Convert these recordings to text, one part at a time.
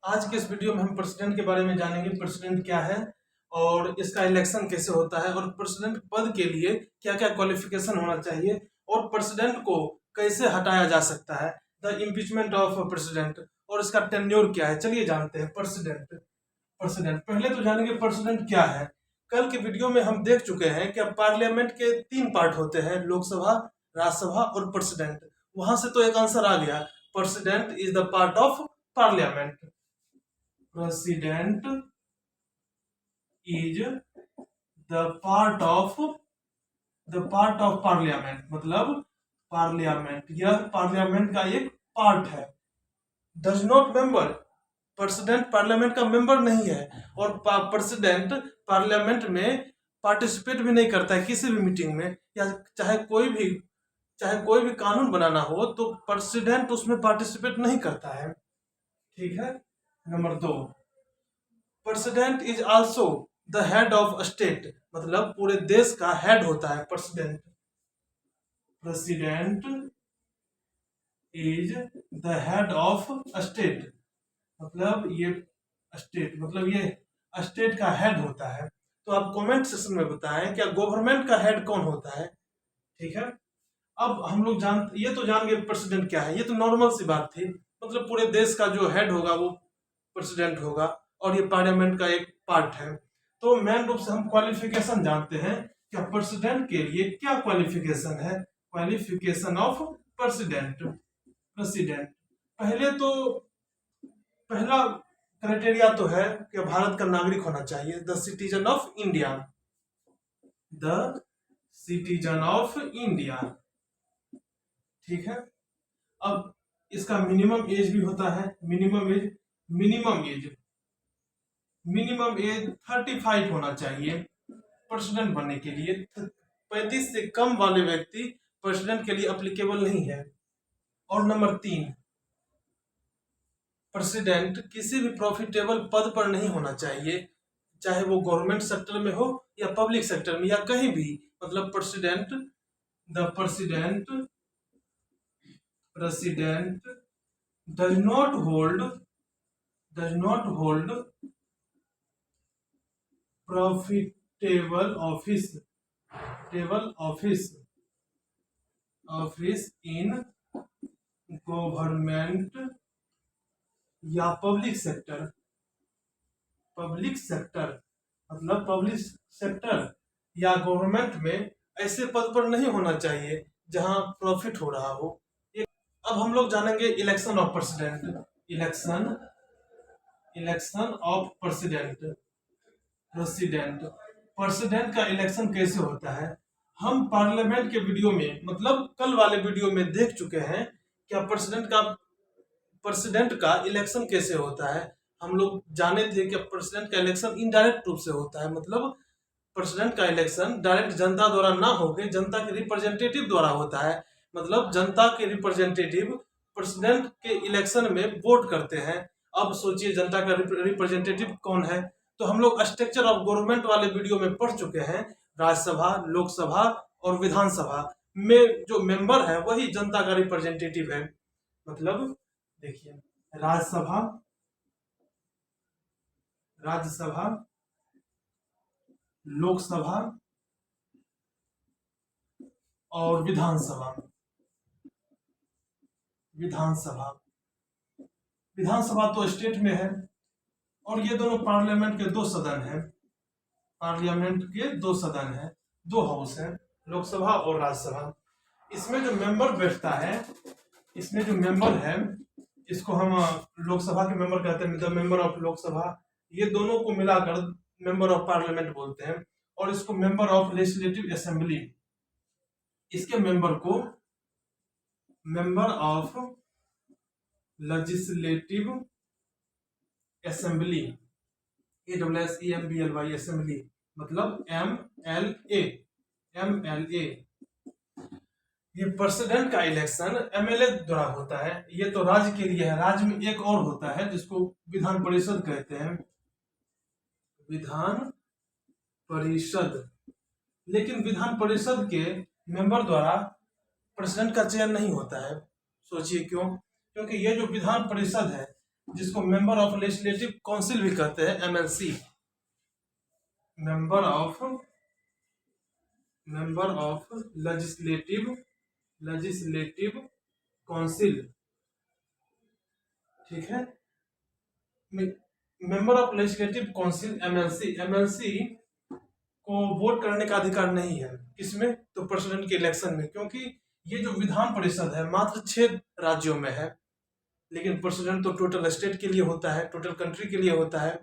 आज के इस वीडियो में हम प्रेसिडेंट के बारे में जानेंगे। प्रेसिडेंट क्या है और इसका इलेक्शन कैसे होता है और प्रेसिडेंट पद के लिए क्या क्या क्वालिफिकेशन होना चाहिए और प्रेसिडेंट को कैसे हटाया जा सकता है, द इम्पीचमेंट ऑफ प्रेसिडेंट, और इसका टेन्योर क्या है। चलिए जानते हैं प्रेसिडेंट। प्रेसिडेंट पहले तो जानेंगे प्रेसिडेंट क्या है। कल के वीडियो में हम देख चुके हैं कि पार्लियामेंट के 3 पार्ट होते हैं, लोकसभा, राज्यसभा और प्रेसिडेंट। वहां से तो एक आंसर आ गया, president is the part of parliament. President is the part of parliament, मतलब पार्लियामेंट, यह पार्लियामेंट का एक पार्ट है। Does not member, president parliament का मेंबर नहीं है और प्रेसिडेंट पार्लियामेंट में पार्टिसिपेट भी नहीं करता है किसी भी मीटिंग में, या चाहे कोई भी कानून बनाना हो तो प्रेसिडेंट उसमें पार्टिसिपेट नहीं करता है। ठीक है। Number 2, president is also the head of state, मतलब पूरे देश का हेड होता है president. President is the head of state, मतलब ये स्टेट का हेड होता है। तो आप कमेंट सेक्शन में बताएं क्या गवर्नमेंट का हेड कौन होता है। ठीक है। अब हम लोग ये तो जान गए प्रेसिडेंट क्या है, ये तो नॉर्मल सी बात थी, मतलब पूरे देश का जो हेड होगा वो प्रेसिडेंट होगा और ये पार्लियामेंट का एक पार्ट है। तो मेन रूप से हम क्वालिफिकेशन जानते हैं, क्या प्रेसिडेंट के लिए क्या क्वालिफिकेशन है। Qualification of president. पहला क्राइटेरिया तो है कि भारत का नागरिक होना चाहिए, the citizen of India. The citizen of India. ठीक है। अब इसका मिनिमम एज भी होता है, मिनिमम एज 35 होना चाहिए प्रेसिडेंट बनने के लिए। 35 से कम वाले व्यक्ति प्रेसिडेंट के लिए अप्लीकेबल नहीं है। और नंबर 3, प्रेसिडेंट किसी भी प्रॉफिटेबल पद पर नहीं होना चाहिए, चाहे वो गवर्नमेंट सेक्टर में हो या पब्लिक सेक्टर में या कहीं भी, मतलब president does not hold profitable office in government या पब्लिक सेक्टर मतलब पब्लिक सेक्टर या गवर्नमेंट में ऐसे पद पर नहीं होना चाहिए जहां प्रॉफिट हो रहा हो। अब हम लोग जानेंगे election of president. Election of president का इलेक्शन कैसे होता है। हम पार्लियामेंट के वीडियो में, मतलब कल वाले वीडियो में देख चुके हैं क्या प्रेसिडेंट का इलेक्शन कैसे होता है। हम लोग जाने थे कि प्रेसिडेंट का इलेक्शन इनडायरेक्ट रूप से होता है, मतलब प्रेसिडेंट का इलेक्शन डायरेक्ट जनता द्वारा ना होकर जनता के रिप्रेजेंटेटिव द्वारा होता है, मतलब जनता के रिप्रेजेंटेटिव प्रेसिडेंट के इलेक्शन में वोट करते हैं। अब सोचिए जनता का रिप्रेजेंटेटिव कौन है। तो हम लोग स्ट्रक्चर ऑफ गवर्नमेंट वाले वीडियो में पढ़ चुके हैं, राज्यसभा, लोकसभा और विधानसभा में जो मेंबर है वही जनता का रिप्रेजेंटेटिव है। मतलब देखिए, राज्यसभा, लोकसभा और विधानसभा तो स्टेट में है और ये दोनों पार्लियामेंट के 2 सदन हैं। दो हाउस हैं, लोकसभा और राज्यसभा। इसमें जो मेंबर बैठता है, इसको हम लोकसभा के मेंबर कहते हैं, द मेंबर ऑफ लोकसभा। ये दोनों को मिलाकर मेंबर ऑफ पार्लियामेंट बोलते हैं। और इसको मेंबर ऑफ लेजिस्लेटिव असेंबली, इसके मेंबर को member of legislative assembly, ASSEMBLY assembly, मतलब MLA। ये प्रेसिडेंट का इलेक्शन MLA द्वारा होता है। ये तो राज्य के लिए है, राज्य में एक और होता है जिसको विधान परिषद कहते हैं, विधान परिषद। लेकिन विधान परिषद के मेंबर द्वारा प्रेसिडेंट का चयन नहीं होता है। सोचिए क्यों? क्योंकि ये जो विधान परिषद है जिसको मेंबर ऑफ लेजिस्लेटिव काउंसिल भी कहते हैं, MLC, member of legislative council, ठीक है। Member of legislative council MLC, MLC को वोट करने का अधिकार नहीं है, किसमें, तो प्रेसिडेंट के इलेक्शन में, क्योंकि ये जो विधान परिषद है मात्र 6 राज्यों में है, लेकिन प्रेसिडेंट तो टोटल स्टेट के लिए होता है, टोटल कंट्री के लिए होता है,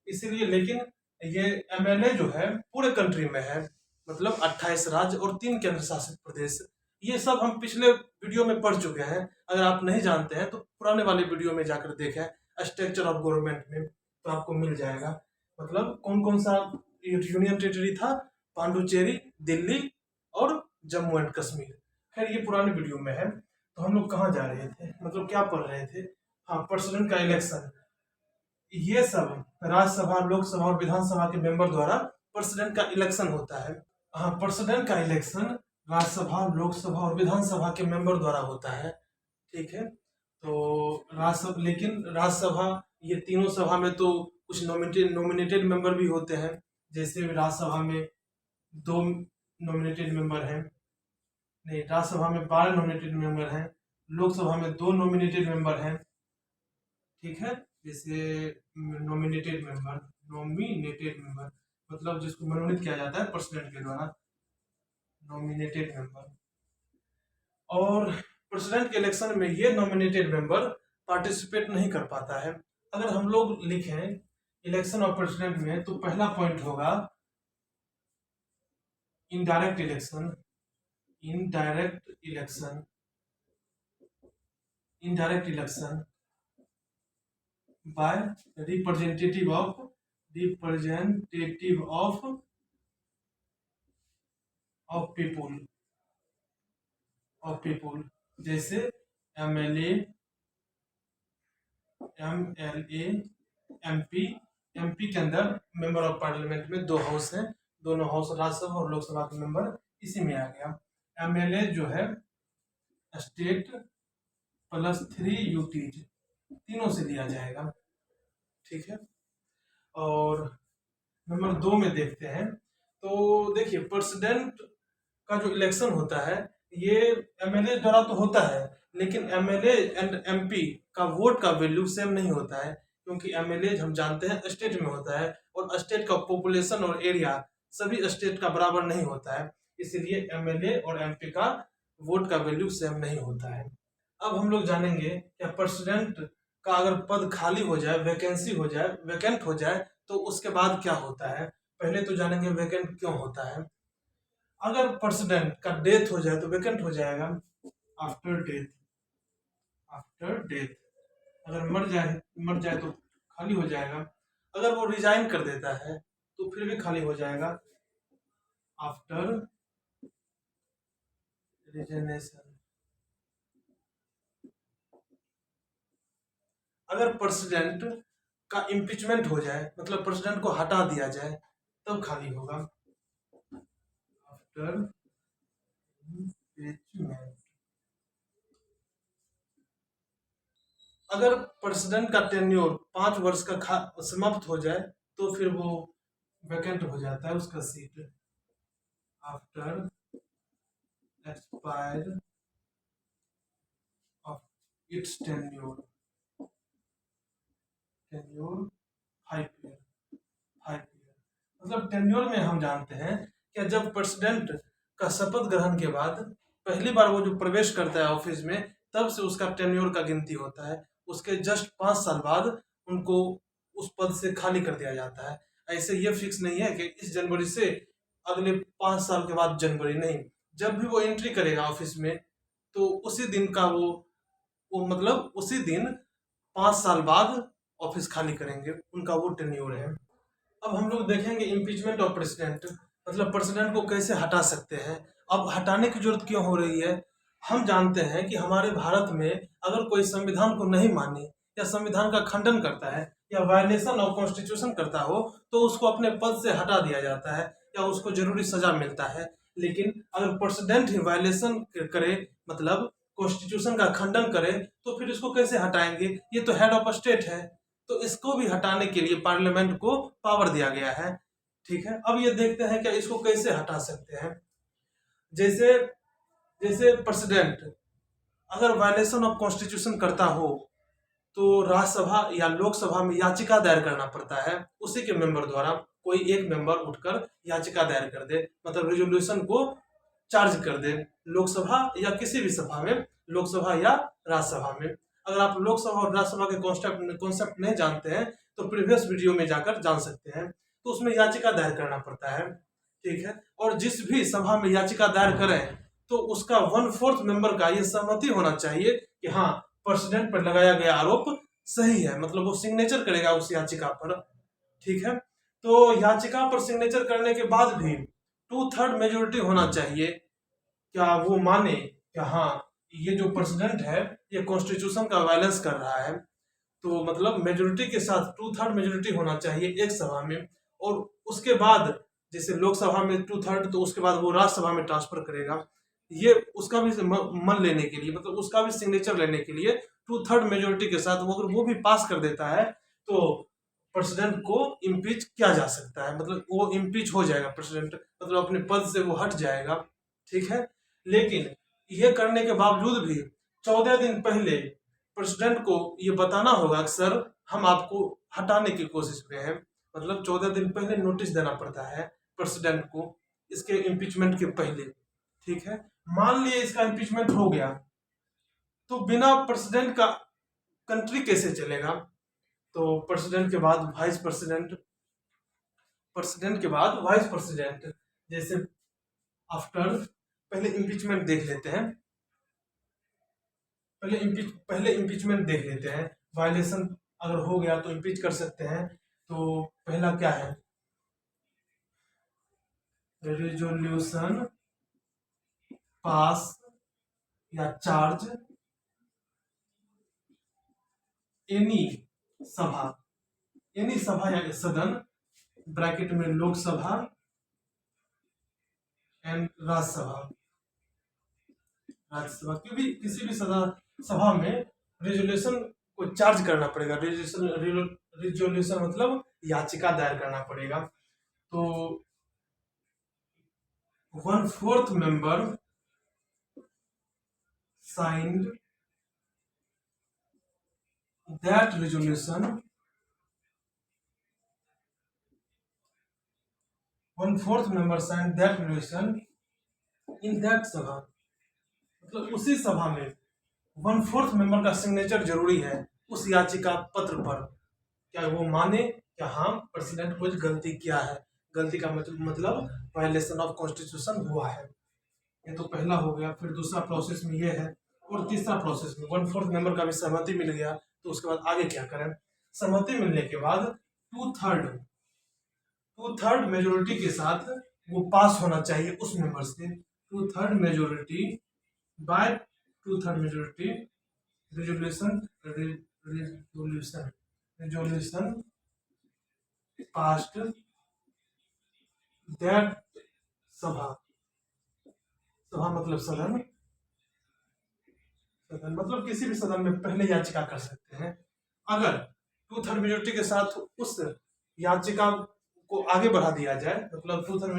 इसीलिए। लेकिन ये एमएलए जो है पूरे कंट्री में है, मतलब 28 राज्य और 3 केंद्र शासित प्रदेश। ये सब हम पिछले वीडियो में पढ़ चुके हैं, अगर आप नहीं जानते हैं तो पुराने वाले वीडियो में जाकर देखें, स्ट्रक्चर ऑफ गवर्नमेंट में, तो आपको मिल जाएगा। मतलब कौन कौन सा यूनियन टेरिटरी था, पांडुचेरी, दिल्ली और जम्मू एंड कश्मीर। खैर ये पुराने वीडियो में है। तो हम लोग कहाँ जा रहे थे, मतलब क्या पढ़ रहे थे, हाँ, प्रेसिडेंट का इलेक्शन। ये सब राज्यसभा, लोकसभा और विधानसभा के मेंबर द्वारा प्रेसिडेंट का इलेक्शन होता है। हाँ, प्रेसिडेंट का इलेक्शन राज्यसभा, लोकसभा और विधानसभा के मेंबर द्वारा होता है, ठीक है। तो राज्यसभा, लेकिन राज्यसभा, ये तीनों सभा में तो कुछ नॉमिनेटेड मेंबर भी होते हैं, जैसे राज्यसभा में 2 नॉमिनेटेड मेंबर हैं, नहीं, राज्यसभा में 12 नॉमिनेटेड मेंबर हैं, लोकसभा में 2 नॉमिनेटेड मेंबर हैं, ठीक है। जैसे नॉमिनेटेड मेंबर मतलब जिसको मनोनीत किया जाता है प्रेसिडेंट के द्वारा, नॉमिनेटेड मेंबर। और प्रेसिडेंट के इलेक्शन में ये नॉमिनेटेड मेंबर पार्टिसिपेट नहीं कर पाता है। अगर हम लोग लिखें इलेक्शन ऑफ प्रेसिडेंट में, तो पहला पॉइंट होगा indirect election, indirect election, indirect election by representative of people, जैसे एमएलए, एमपी के अंदर मेंबर ऑफ पार्लियामेंट में 2 हाउस हैं, दोनों हाउस राज्यसभा और लोकसभा के मेंबर इसी में आ गया। एमएलए जो है स्टेट प्लस 3 यूटीज, तीनों से लिया जाएगा, ठीक है। और नंबर 2 में देखते हैं, तो देखिए प्रेसिडेंट का जो इलेक्शन होता है ये एमएलए द्वारा तो होता है, लेकिन एमएलए एंड एमपी का वोट का वैल्यू सेम नहीं होता है, क्योंकि एमएलए हम जानते हैं स्टेट में होता है, और स्टेट का पॉपुलेशन और एरिया सभी स्टेट का बराबर नहीं होता है, इसलिए एमएलए और एमपी का वोट का वैल्यू सेम नहीं होता है। अब हम लोग जानेंगे कि प्रेसिडेंट का अगर पद खाली हो जाए, वैकेंसी हो जाए, वैकेंट हो जाए, तो उसके बाद क्या होता है। पहले तो जानेंगे वैकेंट क्यों होता है। अगर प्रेसिडेंट का डेथ हो जाए तो वैकेंट हो जाएगा, आफ्टर डेथ। अगर मर जाए तो खाली हो जाएगा। अगर वो रिजाइन कर देता है तो फिर भी खाली हो जाएगा, आफ्टर रिजाइनेशन। अगर प्रेसिडेंट का इम्पीचमेंट हो जाए, मतलब प्रेसिडेंट को हटा दिया जाए, तब खाली होगा, आफ्टर इम्पीचमेंट। अगर प्रेसिडेंट का टेन्योर 5 वर्ष का समाप्त हो जाए, तो फिर वो वैकेंट हो जाता है उसका seat, after expire of its tenure 5 year. मतलब टेन्योर में हम जानते हैं कि जब प्रेसिडेंट का शपथ ग्रहण के बाद पहली बार वो जो प्रवेश करता है ऑफिस में, तब से उसका टेन्योर का गिनती होता है। उसके जस्ट 5 साल बाद उनको उस पद से खाली कर दिया जाता है। ऐसे ये फिक्स नहीं है कि इस जनवरी से अगले 5 साल के बाद जनवरी, नहीं, जब भी वो एंट्री करेगा ऑफिस में, तो उसी दिन का वो मतलब उसी दिन 5 साल बाद ऑफिस खाली करेंगे, उनका वो टेन्योर है। अब हम लोग देखेंगे इम्पीचमेंट ऑफ प्रेसिडेंट, मतलब प्रेसिडेंट को कैसे हटा सकते हैं। अब हटाने की जरूरत क्यों हो रही है। हम जानते हैं कि हमारे भारत में अगर कोई संविधान को नहीं माने या संविधान का खंडन करता है या वायलेशन ऑफ कॉन्स्टिट्यूशन करता हो, तो उसको अपने पद से हटा दिया जाता है या उसको जरूरी सजा मिलता है। लेकिन अगर प्रेसिडेंट ही वायलेशन करे, मतलब कॉन्स्टिट्यूशन का खंडन करे तो फिर इसको कैसे हटाएंगे? ये तो हेड ऑफ स्टेट है, तो इसको भी हटाने के लिए पार्लियामेंट को पावर दिया गया है। ठीक है, अब ये देखते हैं कि इसको कैसे हटा सकते हैं। जैसे जैसे प्रेसिडेंट अगर वायलेशन ऑफ कॉन्स्टिट्यूशन करता हो तो राज्यसभा या लोकसभा में याचिका दायर करना पड़ता है, उसी के मेंबर द्वारा कोई एक मेंबर उठकर याचिका दायर कर दे, मतलब रिजोल्यूशन को चार्ज कर दे लोकसभा या किसी भी सभा में, लोकसभा या राज्यसभा में। अगर आप लोकसभा और राज्यसभा के कॉन्सेप्ट नहीं जानते हैं तो प्रीवियस वीडियो में जाकर जान सकते हैं। तो उसमें याचिका दायर करना पड़ता है। ठीक है, और जिस भी सभा में याचिका दायर करें तो उसका 1/4 मेंबर का ये सहमति होना चाहिए कि हाँ, प्रेसिडेंट पर लगाया गया आरोप सही है, मतलब वो सिग्नेचर करेगा उस याचिका पर। ठीक है, तो याचिका पर सिग्नेचर करने के बाद भी 2/3 मेजोरिटी होना चाहिए, क्या वो माने कि हाँ ये जो प्रेसिडेंट है ये कॉन्स्टिट्यूशन का वायलेंस कर रहा है। तो मतलब मेजोरिटी के साथ 2/3 मेजोरिटी होना चाहिए एक सभा में, और उसके बाद जैसे लोकसभा में 2/3 तो उसके बाद वो राज्यसभा में ट्रांसफर करेगा। ये उसका भी मन लेने के लिए, मतलब उसका भी सिग्नेचर लेने के लिए 2/3 मेजोरिटी के साथ वो भी पास कर देता है तो प्रेसिडेंट को इम्पीच किया जा सकता है, मतलब वो इम्पीच हो जाएगा प्रेसिडेंट, मतलब अपने पद से वो हट जाएगा। ठीक है, लेकिन ये करने के बावजूद भी 14 दिन पहले प्रेसिडेंट को ये बताना होगा कि सर हम आपको हटाने की कोशिश में हैं, मतलब 14 दिन पहले नोटिस देना पड़ता है प्रेसिडेंट को इसके इम्पीचमेंट के पहले। ठीक है, मान लिए इसका इम्पीचमेंट हो गया तो बिना प्रेसिडेंट का कंट्री कैसे चलेगा? तो प्रेसिडेंट के बाद वाइस प्रेसिडेंट, प्रेसिडेंट के बाद वाइस प्रेसिडेंट, जैसे आफ्टर, पहले इम्पीचमेंट देख लेते हैं, पहले इम्पीचमेंट देख लेते हैं। वायलेशन अगर हो गया तो इम्पीच कर सकते हैं। तो पहला क्या है, रिजोल्यूशन पास या चार्ज एनी सभा, एनी सभा या सदन, ब्रैकेट में लोकसभा एंड राज्यसभा, राज्यसभा की भी किसी भी सभा में रिजोल्यूशन को चार्ज करना पड़ेगा। रिजोल्यूशन मतलब याचिका दायर करना पड़ेगा। तो 1/4 member signed that resolution, 1/4 member signed that resolution in that सभा, मतलब उसी सभा में 1/4 मेंबर का सिग्नेचर जरूरी है उस याचिका पत्र पर, क्या वो माने क्या हाँ प्रेसिडेंट कुछ गलती किया है, गलती का मतलब वायलेशन ऑफ कॉन्स्टिट्यूशन हुआ है। ये तो पहला हो गया। फिर दूसरा प्रोसेस में ये है, और तीसरा प्रोसेस में 1/4 मेंबर का भी सहमति मिल गया तो उसके बाद आगे क्या करें? सहमति मिलने के बाद 2/3 मेजोरिटी के साथ वो पास होना चाहिए उस मेंबर से। 2/3 majority by 2/3 majority resolution passed that सभा, सभा मतलब सदन, सदन मतलब किसी भी सदन में पहले याचिका कर सकते हैं। अगर 2/3 मेजोरिटी के साथ उस याचिका को आगे बढ़ा दिया जाए, मतलब 2/3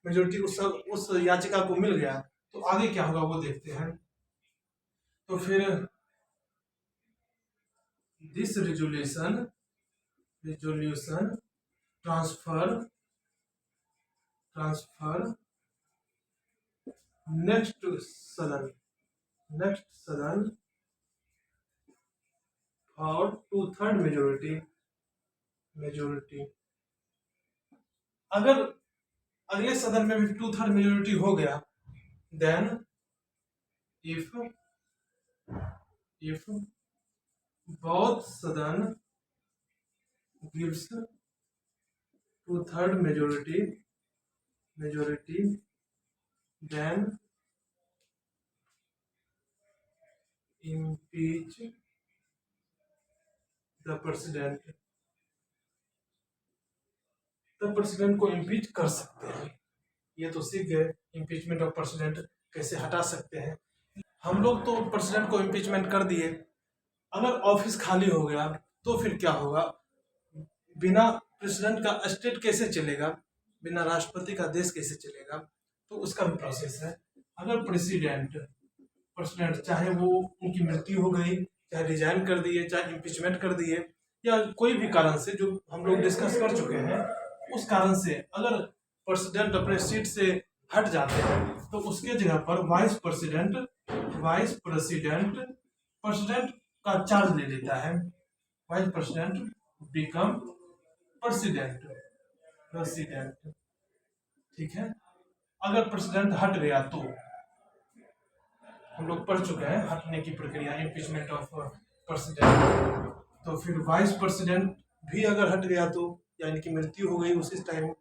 मेजोरिटी उस याचिका को मिल गया तो आगे क्या होगा वो देखते हैं। तो फिर दिस रिजोल्यूशन ट्रांसफर नेक्स्ट सदन और 2/3 मेजोरिटी। अगर अगले सदन में भी 2/3 मेजोरिटी हो गया, देन इफ both सदन gives 2/3 majority, then impeach the president, तो प्रेसिडेंट को इम्पीच कर सकते हैं। ये तो सीख गए इम्पीचमेंट ऑफ प्रेसिडेंट कैसे हटा सकते हैं। हम लोग तो प्रेसिडेंट को इम्पीचमेंट कर दिए, अगर ऑफिस खाली हो गया तो फिर क्या होगा? बिना प्रेसिडेंट का स्टेट कैसे चलेगा? बिना राष्ट्रपति का देश कैसे चलेगा? तो उसका भी प्रोसेस है। अगर प्रेसिडेंट चाहे वो उनकी मृत्यु हो गई, चाहे रिजाइन कर दिए, चाहे इम्पीचमेंट कर दिए, या कोई भी कारण से जो हम लोग डिस्कस कर चुके हैं, उस कारण से अगर प्रेसिडेंट अपने सीट से हट जाते हैं तो उसके जगह पर प्रेसिडेंट का चार्ज ले लेता है। Vice president become president. ठीक है। अगर प्रेसिडेंट हट गया तो हम लोग पढ़ चुके हैं हटने की प्रक्रिया, इम्पीचमेंट ऑफ प्रेसिडेंट। तो फिर वाइस प्रेसिडेंट भी अगर हट गया तो, यानी कि मृत्यु हो गई उसी टाइम,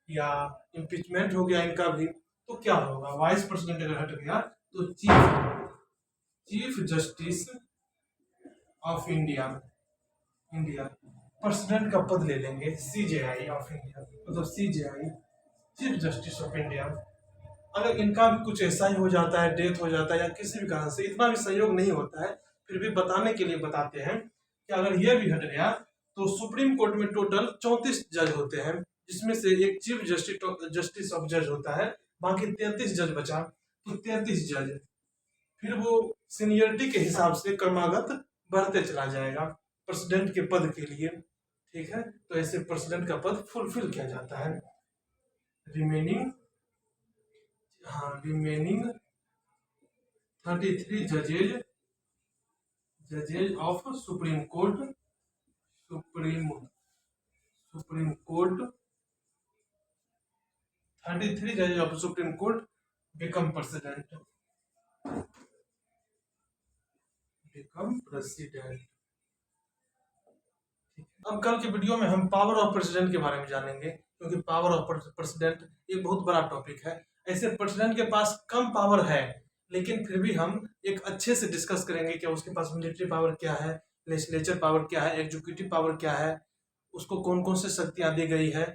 या इम्पीचमेंट हो गया इनका भी, तो क्या होगा? वाइस प्रेसिडेंट अगर हट गया तो chief justice of India president का पद ले लेंगे, CJI ऑफ इंडिया, मतलब CJI chief justice of India. अगर इनका भी कुछ ऐसा ही हो जाता है, डेथ हो जाता है या किसी भी कारण से, इतना भी सहयोग नहीं होता है, फिर भी बताने के लिए बताते हैं कि अगर ये भी हट गया तो सुप्रीम कोर्ट में टोटल 34 जज होते हैं, जिसमें से एक चीफ जस्टिस ऑफ जज होता है, बाकी 33 जज बचा। तो 33 जज फिर वो सीनियरिटी के हिसाब से क्रमागत बढ़ते चला जाएगा प्रेसिडेंट के पद के लिए। ठीक है। तो ऐसे प्रेसिडेंट का पद फुलफिल किया जाता है। रिमेनिंग 33 जजेज ऑफ सुप्रीम कोर्ट 33 जजेज of Supreme Court become president. अब कल के वीडियो में हम पावर ऑफ प्रेसिडेंट के बारे में जानेंगे, क्योंकि पावर ऑफ प्रेसिडेंट एक बहुत बड़ा टॉपिक है। ऐसे प्रेसिडेंट के पास कम पावर है, लेकिन फिर भी हम एक अच्छे से डिस्कस करेंगे कि उसके पास मिलिट्री पावर क्या है, लेजिस्लेचर पावर क्या है, एग्जीक्यूटिव पावर क्या है, उसको कौन कौन से शक्तियां दी गई है,